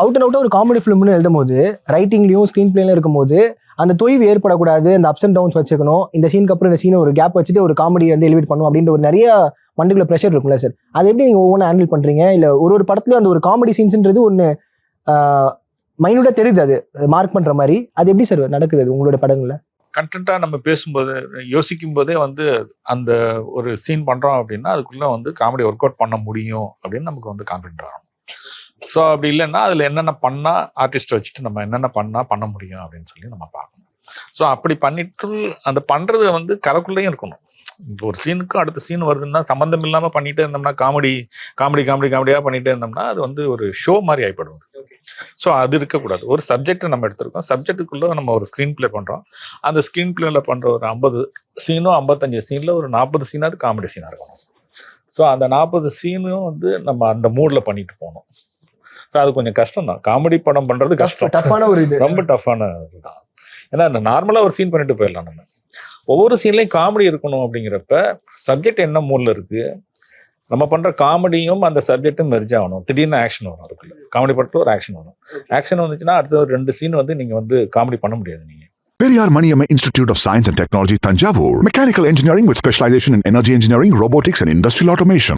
Out and அவுட்டாக ஒரு comedy ஃபிலிம்னு எழுதும்போது ரைட்டிங்லையும் screen பிளேலையும் இருக்கும்போது அந்த தொய்வு ஏற்படக்கூடாது, அந்த அப்ஸ் அண்ட் டவுன்ஸ் வச்சுக்கணும், இந்த சீனுக்கு அப்புறம் இந்த சீனை ஒரு கேப் வச்சுட்டு ஒரு காமெடி வந்து எலிவேட் பண்ணும் அப்படின்ற ஒரு நிறைய மண்டுக்குள்ள ப்ரெஷர் இருக்கும்ல சார். அது எப்படி நீங்கள் ஒவ்வொன்றும் ஹேண்டில் பண்ணுறீங்க? இல்லை ஒரு படத்துலையும் அந்த ஒரு காமெடி சீன்ஸ்ன்றது ஒன்று மைனூட்டாக தெரியுது, அது மார்க் பண்ணுற மாதிரி. அது எப்படி சார் நடக்குது அது உங்களோட படங்களில்? கண்டென்ட்டாக நம்ம பேசும்போது யோசிக்கும் போதே வந்து அந்த ஒரு சீன் பண்ணுறோம் அப்படின்னா அதுக்குள்ளே வந்து காமெடி ஒர்க் அவுட் பண்ண முடியும் அப்படின்னு நமக்கு வந்து கான்ஃபிடென்ட் ஆகும். ஸோ அப்படி இல்லைன்னா அதில் என்னென்ன பண்ணால் ஆர்டிஸ்ட்டை வச்சுட்டு நம்ம என்னென்ன பண்ண முடியும் அப்படின்னு சொல்லி நம்ம பார்க்கணும். ஸோ அப்படி பண்ணிட்டு அந்த பண்ணுறது வந்து கதைக்குள்ளேயும் இருக்கணும். இப்போ ஒரு சீனுக்கும் அடுத்த சீன் வருதுன்னா சம்மந்தம் இல்லாமல் பண்ணிகிட்டே இருந்தோம்னா காமெடியாக பண்ணிகிட்டே இருந்தோம்னா அது வந்து ஒரு ஷோ மாதிரி ஆகிப்படுது. ஸோ அது இருக்கக்கூடாது. ஒரு சப்ஜெக்டை நம்ம எடுத்திருக்கோம், சப்ஜெக்டுக்குள்ளே நம்ம ஒரு ஸ்க்ரீன் பிளே பண்ணுறோம். அந்த ஸ்க்ரீன் பிளேல பண்ணுற ஒரு 50 சீனோ 55 சீனில் ஒரு 40 சீனாவது காமெடி சீனாக இருக்கணும். ஸோ அந்த 40 சீனும் வந்து நம்ம அந்த மூடில் பண்ணிட்டு போகணும். ஸோ அது கொஞ்சம் கஷ்டம் தான். காமெடி படம் பண்ணுறது கஷ்டம், டஃப்பான ஒரு இது, ரொம்ப டஃப்பான இதுதான். ஏன்னா நார்மலாக ஒரு சீன் பண்ணிட்டு போயிடலாம். நம்ம ஒவ்வொரு சீன்லேயும் காமெடி இருக்கணும் அப்படிங்கிறப்ப சப்ஜெக்ட் என்ன மூடில் இருக்குது, நம்ம பண்ணுற காமெடியும் அந்த சப்ஜெக்டும் மெர்ஜ் ஆகணும். திடீர்னு ஆக்ஷன் வரும், அதுக்குள்ள காமெடி படத்தில் ஒரு ஆக்ஷன் வரும். ஆக்ஷன் வந்துச்சுன்னா அடுத்த ஒரு 2 சீன் வந்து நீங்கள் வந்து காமெடி பண்ண முடியாது. நீங்கள் Periyar Maniyamma Institute of Science and Technology, Tanjavur. Mechanical engineering with specialization in energy engineering, robotics and industrial automation.